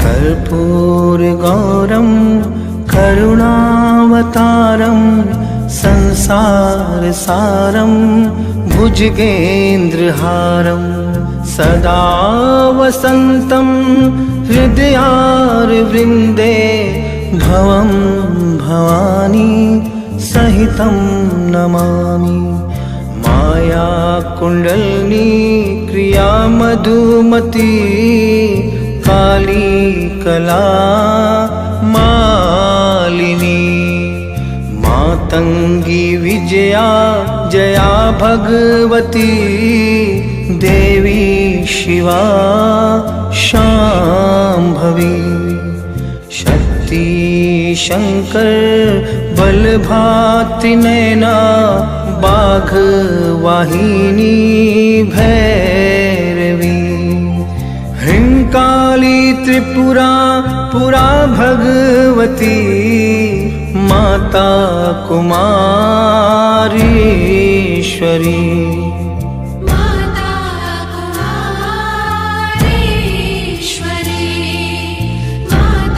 कर्पूरगौरं करुणावतारं संसारसारं भुजगेन्द्रहारं सदा वसन्तं हृदयारविन्दे भवं भवानी सहितं नमामि। माया कुण्डलिनी क्रिया मधुमती काली कला मालिनी मातंगी विजया जया भगवती देवी शिवा शाम्भवी शक्ति शंकर बलभातिनैना बाघवाहिनी भैरवी ह्रींकाली त्रिपुरा पुरा भगवती माता कुमारीश्वरी